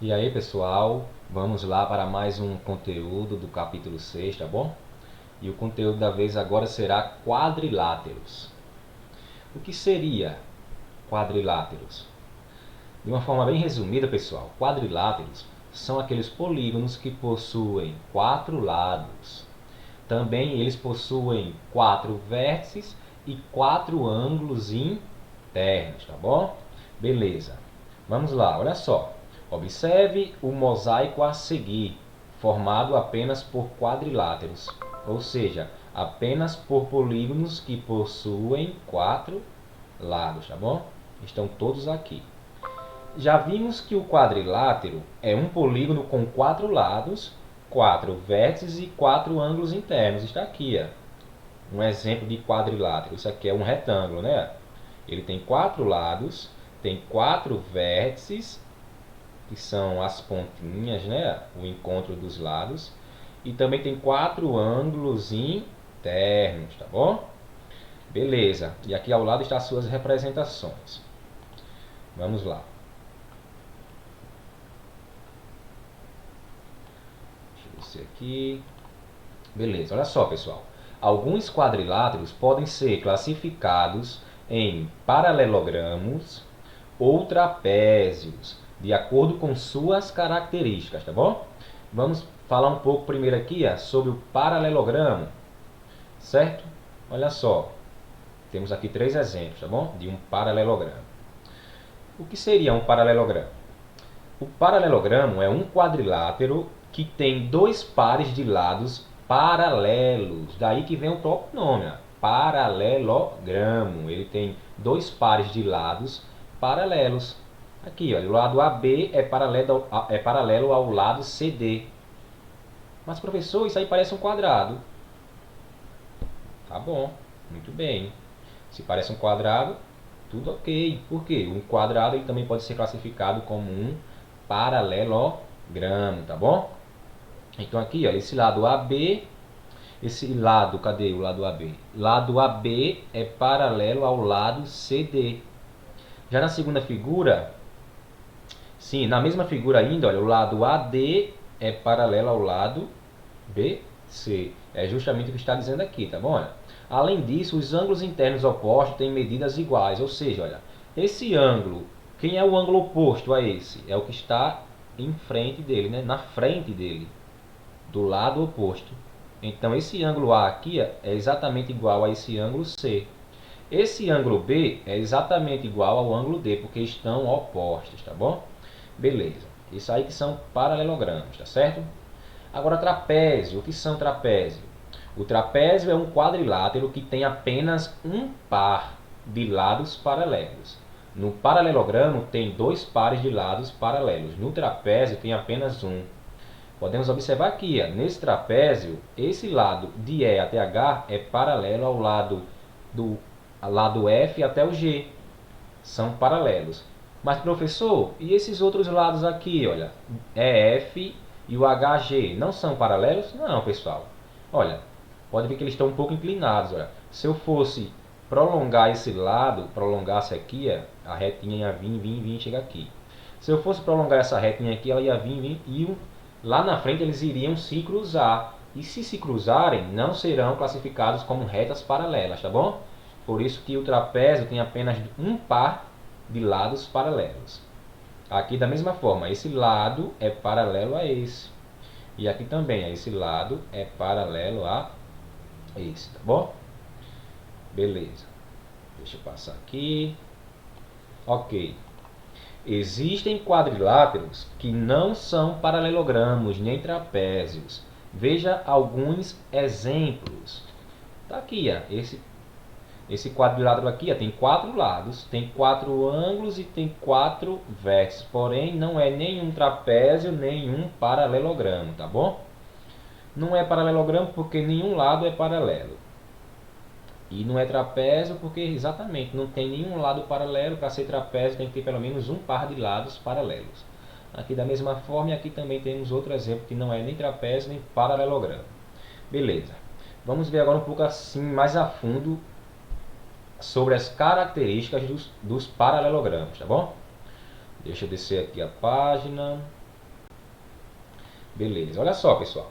E aí, pessoal, vamos lá para mais um conteúdo do capítulo 6, tá bom? E o conteúdo da vez agora será quadriláteros. O que seria quadriláteros? De uma forma bem resumida, pessoal, quadriláteros são aqueles polígonos que possuem 4 lados. Também eles possuem 4 vértices e 4 ângulos internos, tá bom? Beleza. Vamos lá, olha só. Observe o mosaico a seguir, formado apenas por quadriláteros, ou seja, apenas por polígonos que possuem 4 lados, tá bom? Estão todos aqui. Já vimos que o quadrilátero é um polígono com 4 lados, 4 vértices e 4 ângulos internos. Está aqui, ó, um exemplo de quadrilátero. Isso aqui é um retângulo, né? Ele tem 4 lados, tem 4 vértices, que são as pontinhas, né? O encontro dos lados. E também tem 4 ângulos internos, tá bom? Beleza. E aqui ao lado estão as suas representações. Vamos lá. Deixa eu descer aqui. Beleza, olha só, pessoal. Alguns quadriláteros podem ser classificados em paralelogramos ou trapézios, de acordo com suas características, tá bom? Vamos falar um pouco primeiro aqui sobre o paralelogramo, certo? Olha só, temos aqui 3 exemplos, tá bom? De um paralelogramo. O que seria um paralelogramo? O paralelogramo é um quadrilátero que tem 2 pares de lados paralelos. Daí que vem o próprio nome, paralelogramo. Ele tem 2 pares de lados paralelos. Aqui, olha, o lado AB é paralelo ao lado CD. Mas, professor, isso aí parece um quadrado. Tá bom, muito bem. Se parece um quadrado, tudo ok. Por quê? Um quadrado ele também pode ser classificado como um paralelogramo, tá bom? Então aqui, ó, esse lado AB, esse lado, cadê o lado AB? Lado AB é paralelo ao lado CD. Já na segunda figura, sim, na mesma figura ainda, olha, o lado AD é paralelo ao lado BC. É justamente o que está dizendo aqui, tá bom? Olha. Além disso, os ângulos internos opostos têm medidas iguais, ou seja, olha, esse ângulo, quem é o ângulo oposto a esse? É o que está em frente dele, né? Na frente dele, do lado oposto. Então, esse ângulo A aqui é exatamente igual a esse ângulo C. Esse ângulo B é exatamente igual ao ângulo D, porque estão opostos, tá bom? Beleza. Isso aí que são paralelogramos, tá certo? Agora, trapézio. O que são trapézio? O trapézio é um quadrilátero que tem apenas um par de lados paralelos. No paralelogramo tem 2 pares de lados paralelos. No trapézio tem apenas um. Podemos observar aqui, nesse trapézio, esse lado de E até H é paralelo ao lado F até o G. São paralelos. Mas, professor, e esses outros lados aqui, olha, EF e o HG, não são paralelos? Não, pessoal. Olha, pode ver que eles estão um pouco inclinados. Olha. Se eu fosse prolongar esse lado, prolongasse aqui, a retinha ia vir, chegar aqui. Se eu fosse prolongar essa retinha aqui, ela ia vir e lá na frente eles iriam se cruzar. E se cruzarem, não serão classificados como retas paralelas, tá bom? Por isso que o trapézio tem apenas um par de lados paralelos. Aqui da mesma forma, esse lado é paralelo a esse. E aqui também, esse lado é paralelo a esse, tá bom? Beleza. Deixa eu passar aqui. Ok. Existem quadriláteros que não são paralelogramos nem trapézios. Veja alguns exemplos. Tá aqui, ó, esse quadrilátero aqui tem 4 lados, tem 4 ângulos e tem 4 vértices. Porém, não é nenhum trapézio, nenhum paralelogramo, tá bom? Não é paralelogramo porque nenhum lado é paralelo. E não é trapézio porque, exatamente, não tem nenhum lado paralelo. Para ser trapézio tem que ter pelo menos um par de lados paralelos. Aqui da mesma forma, e aqui também temos outro exemplo que não é nem trapézio nem paralelogramo. Beleza. Vamos ver agora um pouco assim, mais a fundo, sobre as características dos paralelogramos, tá bom? Deixa eu descer aqui a página. Beleza, olha só, pessoal.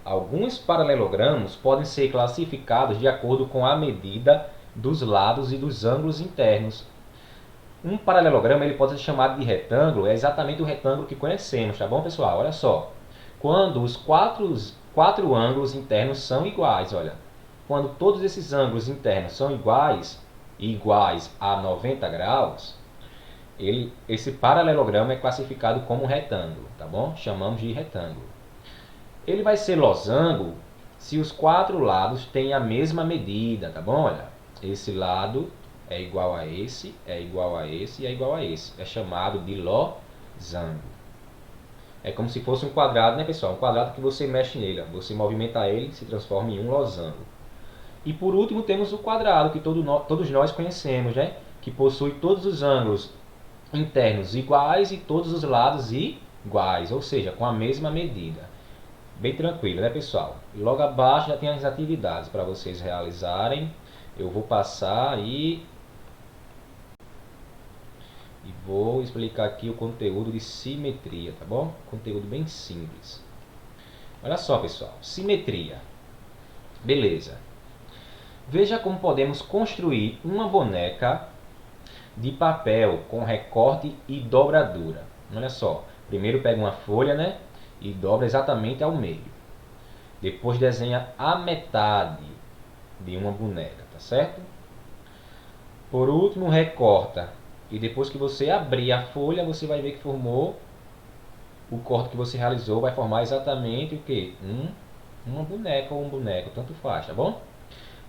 Alguns paralelogramos podem ser classificados de acordo com a medida dos lados e dos ângulos internos. Um paralelogramo ele pode ser chamado de retângulo, é exatamente o retângulo que conhecemos, tá bom, pessoal? Olha só. Quando os quatro ângulos internos são iguais, olha. Quando todos esses ângulos internos são iguais, e iguais a 90 graus, esse paralelogramo é classificado como retângulo, tá bom? Chamamos de retângulo. Ele vai ser losango se os quatro lados têm a mesma medida, tá bom? Olha, esse lado é igual a esse, é igual a esse e é igual a esse. É chamado de losango. É como se fosse um quadrado, né, pessoal? Um quadrado que você mexe nele, você movimenta ele, se transforma em um losango. E por último temos o quadrado, que todos nós conhecemos, né? Que possui todos os ângulos internos iguais e todos os lados iguais, ou seja, com a mesma medida. Bem tranquilo, né, pessoal? E logo abaixo já tem as atividades para vocês realizarem. Eu vou passar e vou explicar aqui o conteúdo de simetria, tá bom? Conteúdo bem simples. Olha só, pessoal, simetria. Beleza. Veja como podemos construir uma boneca de papel com recorte e dobradura. Olha só, primeiro pega uma folha, né, e dobra exatamente ao meio. Depois desenha a metade de uma boneca, tá certo? Por último, recorta. E depois que você abrir a folha, você vai ver que formou o corte que você realizou, vai formar exatamente o que? Uma boneca ou um boneco, tanto faz, tá bom?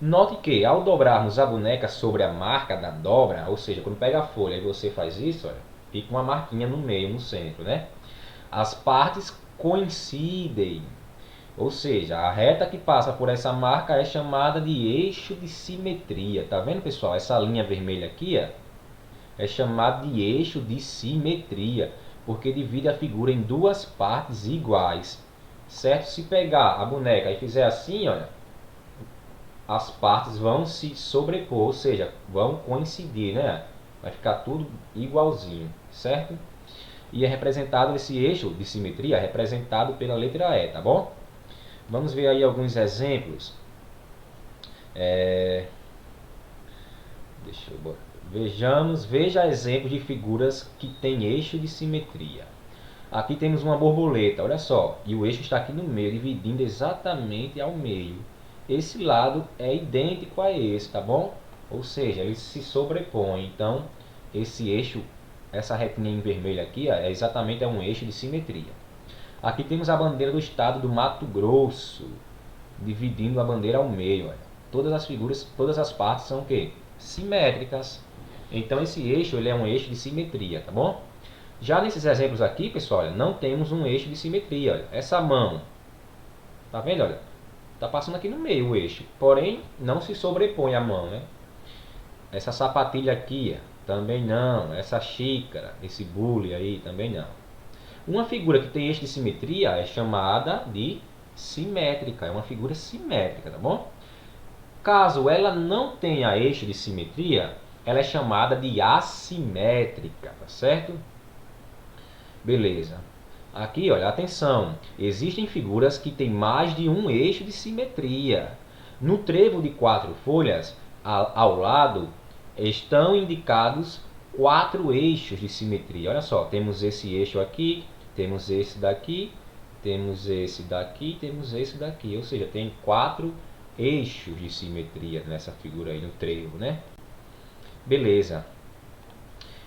Note que ao dobrarmos a boneca sobre a marca da dobra, ou seja, quando pega a folha e você faz isso, olha, fica uma marquinha no meio, no centro, né? As partes coincidem, ou seja, a reta que passa por essa marca é chamada de eixo de simetria. Tá vendo, pessoal? Essa linha vermelha aqui, ó, é chamada de eixo de simetria, porque divide a figura em duas partes iguais, certo? Se pegar a boneca e fizer assim, olha, as partes vão se sobrepor, ou seja, vão coincidir, né? Vai ficar tudo igualzinho, certo? E é representado esse eixo de simetria, é representado pela letra E, tá bom? Vamos ver aí alguns exemplos. Veja exemplos de figuras que têm eixo de simetria. Aqui temos uma borboleta, olha só, e o eixo está aqui no meio, dividindo exatamente ao meio. Esse lado é idêntico a esse, tá bom? Ou seja, eles se sobrepõem. Então, esse eixo, essa retinha em vermelho aqui, ó, é um eixo de simetria. Aqui temos a bandeira do estado do Mato Grosso, dividindo a bandeira ao meio. Olha. Todas as figuras, todas as partes são o quê? Simétricas. Então, esse eixo ele é um eixo de simetria, tá bom? Já nesses exemplos aqui, pessoal, olha, não temos um eixo de simetria. Olha. Essa mão, tá vendo? Olha, tá passando aqui no meio o eixo, porém não se sobrepõe a mão, né? Essa sapatilha aqui, também não. Essa xícara, esse bule aí, também não. Uma figura que tem eixo de simetria é chamada de simétrica, é uma figura simétrica, tá bom? Caso ela não tenha eixo de simetria, ela é chamada de assimétrica, tá certo? Beleza. Aqui, olha, atenção, existem figuras que têm mais de um eixo de simetria. No trevo de 4 folhas, ao lado, estão indicados 4 eixos de simetria. Olha só, temos esse eixo aqui, temos esse daqui, temos esse daqui, temos esse daqui. Ou seja, tem 4 eixos de simetria nessa figura aí, no trevo, né? Beleza.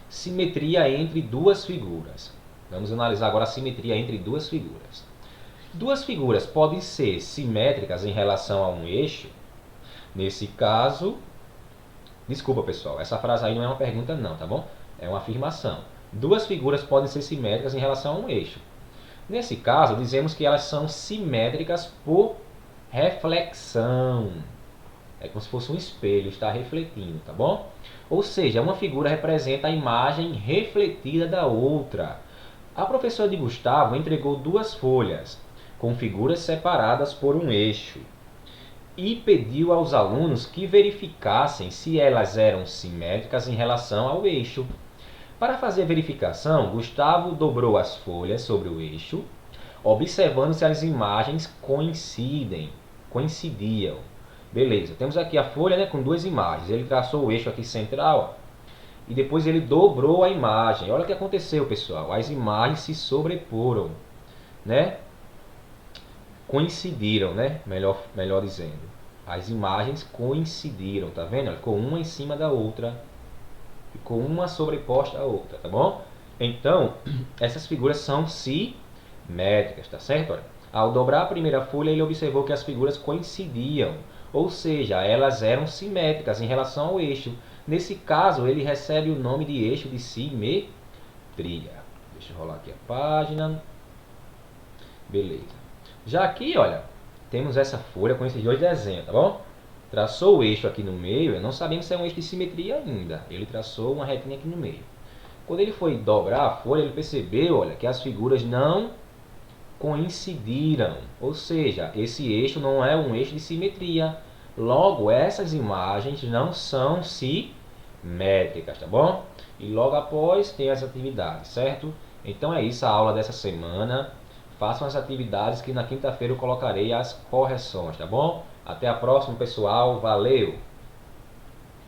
Simetria entre duas figuras. Vamos analisar agora a simetria entre duas figuras. Duas figuras podem ser simétricas em relação a um eixo. Nesse caso... Desculpa, pessoal. Essa frase aí não é uma pergunta não, tá bom? É uma afirmação. Duas figuras podem ser simétricas em relação a um eixo. Nesse caso, dizemos que elas são simétricas por reflexão. É como se fosse um espelho, está refletindo, tá bom? Ou seja, uma figura representa a imagem refletida da outra. A professora de Gustavo entregou 2 folhas, com figuras separadas por um eixo, e pediu aos alunos que verificassem se elas eram simétricas em relação ao eixo. Para fazer a verificação, Gustavo dobrou as folhas sobre o eixo, observando se as imagens coincidiam. Beleza, temos aqui a folha, né, com duas imagens. Ele traçou o eixo aqui central, ó, e depois ele dobrou a imagem. Olha o que aconteceu, pessoal. As imagens se sobreporam, né? Coincidiram, né? Melhor dizendo. As imagens coincidiram, tá vendo? Ficou uma em cima da outra. Ficou uma sobreposta à outra, tá bom? Então, essas figuras são simétricas, tá certo? Olha, ao dobrar a primeira folha, ele observou que as figuras coincidiam. Ou seja, elas eram simétricas em relação ao eixo. Nesse caso, ele recebe o nome de eixo de simetria. Deixa eu rolar aqui a página. Beleza. Já aqui, olha, temos essa folha com esses dois desenhos, tá bom? Traçou o eixo aqui no meio, não sabemos se é um eixo de simetria ainda. Ele traçou uma retinha aqui no meio. Quando ele foi dobrar a folha, ele percebeu, olha, que as figuras não coincidiram. Ou seja, esse eixo não é um eixo de simetria. Logo, essas imagens não são simétricas, tá bom? E logo após tem as atividades, certo? Então é isso a aula dessa semana. Façam as atividades que na quinta-feira eu colocarei as correções, tá bom? Até a próxima, pessoal. Valeu!